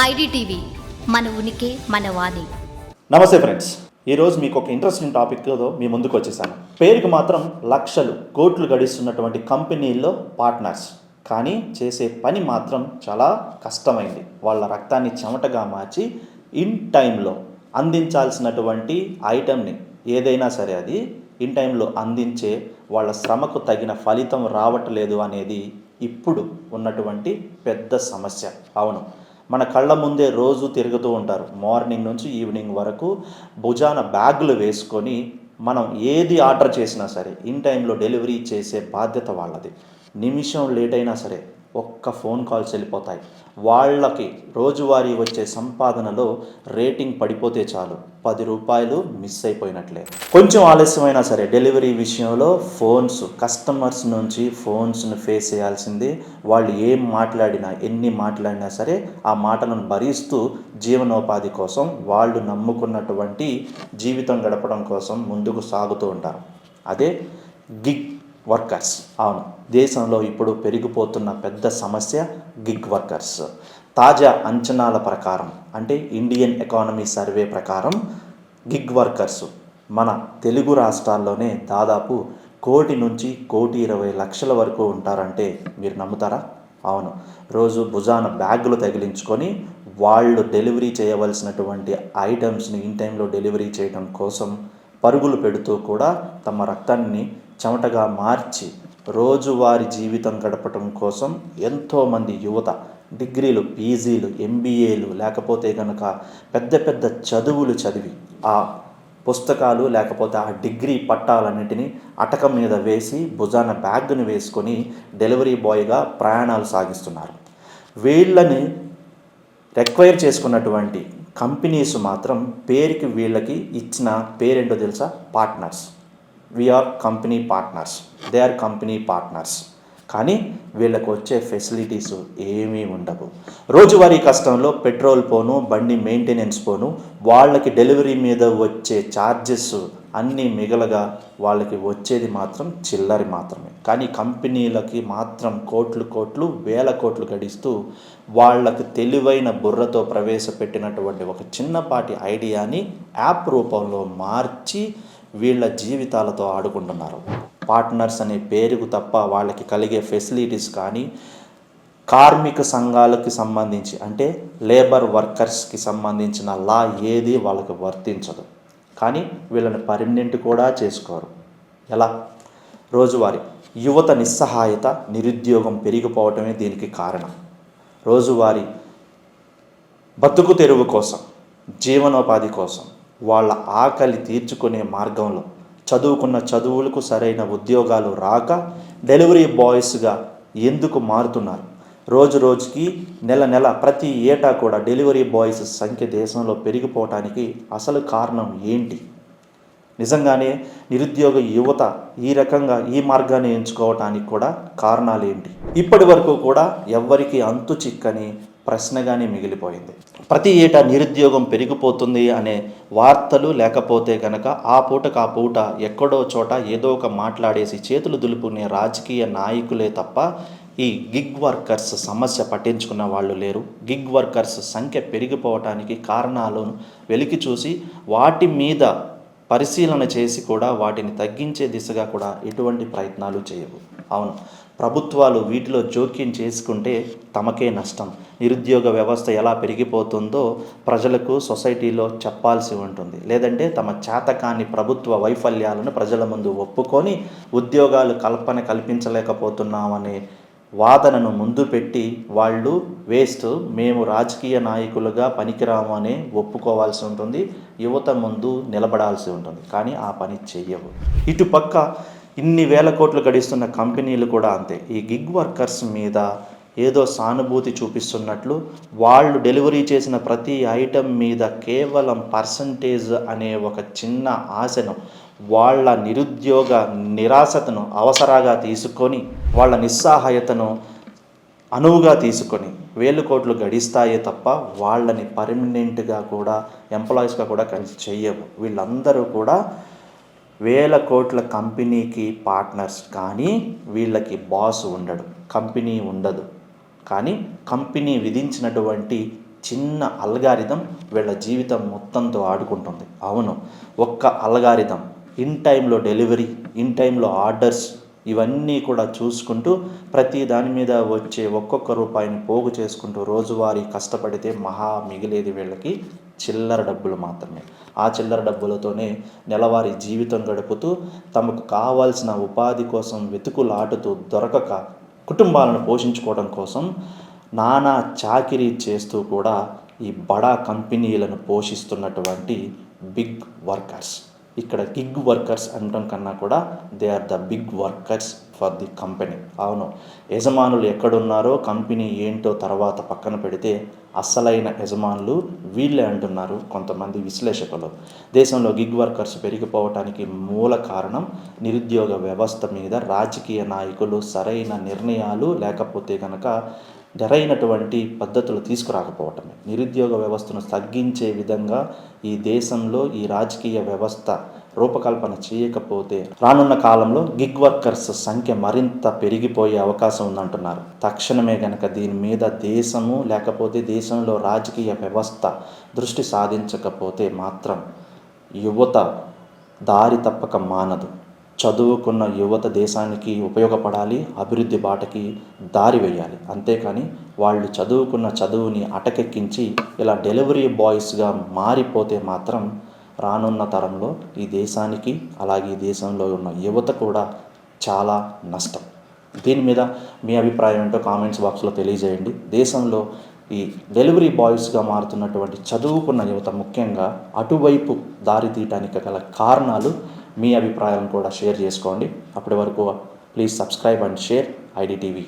IDTV మన ఉనికి మన వాణి. నమస్తే ఫ్రెండ్స్, ఈరోజు మీకు ఒక ఇంట్రెస్టింగ్ టాపిక్తో మీ ముందుకు వచ్చేసాను. పేరుకి మాత్రం లక్షలు కోట్లు గడిస్తున్నటువంటి కంపెనీల్లో పార్ట్నర్స్, కానీ చేసే పని మాత్రం చాలా కష్టమైంది. వాళ్ళ రక్తాన్ని చెమటగా మార్చి ఇన్ టైంలో అందించాల్సినటువంటి ఐటెంని ఏదైనా సరే అది ఇన్ టైంలో అందించే వాళ్ళ శ్రమకు తగిన ఫలితం రావట్లేదు అనేది ఇప్పుడు ఉన్నటువంటి పెద్ద సమస్య. అవును, మన కళ్ళ ముందే రోజు తిరుగుతూ ఉంటారు. మార్నింగ్ నుంచి ఈవినింగ్ వరకు భుజాన బ్యాగులు వేసుకొని మనం ఏది ఆర్డర్ చేసినా సరే ఇన్ టైంలో డెలివరీ చేసే బాధ్యత వాళ్ళది. నిమిషం లేట్ అయినా సరే ఒక్క ఫోన్ కాల్స్ వెళ్ళిపోతాయి. వాళ్ళకి రోజువారీ వచ్చే సంపాదనలో రేటింగ్ పడిపోతే చాలు, 10 రూపాయలు మిస్ అయిపోయినట్లే. కొంచెం ఆలస్యమైనా సరే డెలివరీ విషయంలో కస్టమర్స్ నుంచి ఫోన్స్ను ఫేస్ చేయాల్సిందే. వాళ్ళు ఏం మాట్లాడినా ఎన్ని మాట్లాడినా సరే ఆ మాటలను భరిస్తూ జీవనోపాధి కోసం, వాళ్ళు నమ్ముకున్నటువంటి జీవితం గడపడం కోసం ముందుకు సాగుతూ ఉంటారు. అదే గిగ్ వర్కర్స్. అవును, దేశంలో ఇప్పుడు పెరిగిపోతున్న పెద్ద సమస్య గిగ్ వర్కర్స్. తాజా అంచనాల ప్రకారం, అంటే ఇండియన్ ఎకానమీ సర్వే ప్రకారం, గిగ్ వర్కర్స్ మన తెలుగు రాష్ట్రాల్లోనే దాదాపు 1 నుంచి 1,20,00,000 వరకు ఉంటారంటే మీరు నమ్ముతారా? అవును, రోజు భుజాన బ్యాగులు తగిలించుకొని వాళ్ళు డెలివరీ చేయవలసినటువంటి ఐటమ్స్ని ఇన్ టైంలో డెలివరీ చేయడం కోసం పరుగులు పెడుతూ కూడా తమ రక్తాన్ని చెమటగా మార్చి రోజువారి జీవితం గడపటం కోసం ఎంతోమంది యువత డిగ్రీలు, పీజీలు, ఎంబీఏలు, లేకపోతే కనుక పెద్ద పెద్ద చదువులు చదివి ఆ పుస్తకాలు లేకపోతే ఆ డిగ్రీ పట్టాలన్నిటినీ అటక మీద వేసి భుజాన బ్యాగ్ని వేసుకొని డెలివరీ బాయ్గా ప్రయాణాలు సాగిస్తున్నారు. వీళ్ళని రిక్వైర్ చేసుకున్నటువంటి కంపెనీస్ మాత్రం పేరుకి వీళ్ళకి ఇచ్చిన పేరేంటో తెలుసా? Partners. We are company partners, they are company partners. కానీ వీళ్ళకు వచ్చే ఫెసిలిటీస్ ఏమీ ఉండవు. రోజువారీ కష్టంలో పెట్రోల్ పోను, బండి మెయింటెనెన్స్ పోను, వాళ్ళకి డెలివరీ మీద వచ్చే ఛార్జెస్ అన్నీ మిగలగా వాళ్ళకి వచ్చేది మాత్రం చిల్లరి మాత్రమే. కానీ కంపెనీలకి మాత్రం కోట్లు వేల కోట్లు గడిస్తూ వాళ్ళకి తెలివైన బుర్రతో ప్రవేశపెట్టినటువంటి ఒక చిన్నపాటి ఐడియాని యాప్ రూపంలో మార్చి వీళ్ళ జీవితాలతో ఆడుకుంటున్నారు. పార్ట్నర్స్ అనే పేరుకు తప్ప వాళ్ళకి కలిగే ఫెసిలిటీస్ కానీ, కార్మిక సంఘాలకు సంబంధించి అంటే లేబర్ వర్కర్స్కి సంబంధించిన లా ఏది వాళ్ళకి వర్తించదు. కానీ వీళ్ళని పర్మనెంట్ కూడా చేసుకోరు. ఎలా? రోజువారీ యువత నిస్సహాయత, నిరుద్యోగం పెరిగిపోవటమే దీనికి కారణం. రోజువారీ బతుకు తెరువు కోసం, జీవనోపాధి కోసం, వాళ్ళ ఆకలి తీర్చుకునే మార్గంలో చదువుకున్న చదువులకు సరైన ఉద్యోగాలు రాక డెలివరీ బాయ్స్గా ఎందుకు మారుతున్నారు? రోజుకి నెల ప్రతి ఏటా కూడా డెలివరీ బాయ్స్ సంఖ్య దేశంలో పెరిగిపోవటానికి అసలు కారణం ఏంటి? నిజంగానే నిరుద్యోగ యువత ఈ రకంగా ఈ మార్గాన్ని ఎంచుకోవటానికి కూడా కారణాలు ఏంటి? ఇప్పటి వరకు కూడా ఎవ్వరికి అంతు చిక్కని ప్రశ్నగానే మిగిలిపోయింది. ప్రతి ఏటా నిరుద్యోగం పెరిగిపోతుంది అనే వార్తలు, లేకపోతే కనుక ఆ పూట ఎక్కడో చోట ఏదో ఒక మాట్లాడేసి చేతులు దులుపుకునే రాజకీయ నాయకులే తప్ప ఈ గిగ్ వర్కర్స్ సమస్య పట్టించుకున్న వాళ్ళు లేరు. గిగ్ వర్కర్స్ సంఖ్య పెరిగిపోవటానికి కారణాలను వెలికి చూసి వాటి మీద పరిశీలన చేసి కూడా వాటిని తగ్గించే దిశగా కూడా ఎటువంటి ప్రయత్నాలు చేయవు. అవును, ప్రభుత్వాలు వీటిలో జోక్యం చేసుకుంటే తమకే నష్టం. నిరుద్యోగ వ్యవస్థ ఎలా పెరిగిపోతుందో ప్రజలకు, సొసైటీలో చెప్పాల్సి ఉంటుంది. లేదంటే తమ చేతకాని ప్రభుత్వ వైఫల్యాలను ప్రజల ముందు ఒప్పుకొని ఉద్యోగాలు కల్పించలేకపోతున్నామనే వాదనను ముందు పెట్టి వాళ్ళు వేస్ట్, మేము రాజకీయ నాయకులుగా పనికిరాము అని ఒప్పుకోవాల్సి ఉంటుంది. యువత ముందు నిలబడాల్సి ఉంటుంది. కానీ ఆ పని చెయ్యవు. ఇటుపక్క ఇన్ని వేల కోట్లు గడిస్తున్న కంపెనీలు కూడా అంతే. ఈ గిగ్ వర్కర్స్ మీద ఏదో సానుభూతి చూపిస్తున్నట్లు వాళ్ళు డెలివరీ చేసిన ప్రతి ఐటెం మీద కేవలం పర్సంటేజ్ అనే ఒక చిన్న ఆశను, వాళ్ళ నిరుద్యోగ నిరాశతను అవసరంగా తీసుకొని, వాళ్ళ నిస్సహాయతను అనువుగా తీసుకొని వేల కోట్లు గడిస్తాయే తప్ప వాళ్ళని పర్మనెంట్గా కూడా ఎంప్లాయీస్గా కూడా కలిసి చెయ్యవు. వీళ్ళందరూ కూడా వేల కోట్ల కంపెనీకి పార్ట్నర్స్, కానీ వీళ్ళకి బాస్ ఉండడు, కంపెనీ ఉండదు. కానీ కంపెనీ విధించినటువంటి చిన్న అల్గారిథం వీళ్ళ జీవితం మొత్తంతో ఆడుకుంటుంది. అవును, ఒక్క అల్గారిథం ఇన్ టైంలో డెలివరీ, ఇన్ టైంలో ఆర్డర్స్ ఇవన్నీ కూడా చూసుకుంటూ ప్రతి దాని మీద వచ్చే ఒక్కొక్క రూపాయిని పోగు చేసుకుంటూ రోజువారీ కష్టపడితే మిగిలేది వీళ్ళకి చిల్లర డబ్బులు మాత్రమే. ఆ చిల్లర డబ్బులతోనే నెలవారీ జీవితం గడుపుతూ తమకు కావాల్సిన ఉపాధి కోసం వెతుకులాటుతూ దొరకక కుటుంబాలను పోషించుకోవడం కోసం నానా చాకిరీ చేస్తూ కూడా ఈ బడా కంపెనీలను పోషిస్తున్నటువంటి బిగ్ వర్కర్స్. ఇక్కడ గిగ్ వర్కర్స్ అనడం కన్నా కూడా they are the big workers for the company. అవును, యజమానులు ఎక్కడున్నారో కంపెనీ ఏంటో తర్వాత పక్కన పెడితే అసలైన యజమానులు వీళ్ళే అంటున్నారు కొంతమంది విశ్లేషకులు. దేశంలో గిగ్ వర్కర్స్ పెరిగిపోవటానికి మూల కారణం నిరుద్యోగ వ్యవస్థ మీద రాజకీయ నాయకులు సరైన నిర్ణయాలు లేకపోతే కనుక సరైనటువంటి పద్ధతులు తీసుకురాకపోవటమే. నిరుద్యోగ వ్యవస్థను తగ్గించే విధంగా ఈ దేశంలో ఈ రాజకీయ వ్యవస్థ రూపకల్పన చేయకపోతే రానున్న కాలంలో గిగ్ వర్కర్స్ సంఖ్య మరింత పెరిగిపోయే అవకాశం ఉందంటున్నారు. తక్షణమే కనుక దీని మీద దేశము లేకపోతే దేశంలో రాజకీయ వ్యవస్థ దృష్టి సాధించకపోతే మాత్రం యువత దారి తప్పక మానదు. చదువుకున్న యువత దేశానికి ఉపయోగపడాలి, అభివృద్ధి బాటకి దారి వేయాలి. అంతేకాని వాళ్ళు చదువుకున్న చదువుని అటకెక్కించి ఇలా డెలివరీ బాయ్స్గా మారిపోతే మాత్రం రానున్న తరంలో ఈ దేశానికి అలాగే ఈ దేశంలో ఉన్న యువత కూడా చాలా నష్టం. దీని మీద మీ అభిప్రాయం ఏంటో కామెంట్స్ బాక్స్లో తెలియజేయండి. దేశంలో ఈ డెలివరీ బాయ్స్గా మారుతున్నటువంటి చదువుకున్న యువత ముఖ్యంగా అటువైపు దారి తీయడానికి గల కారణాలు మీ అభిప్రాయం కూడా షేర్ చేసుకోండి. అప్పటి వరకు please subscribe and share IDTV.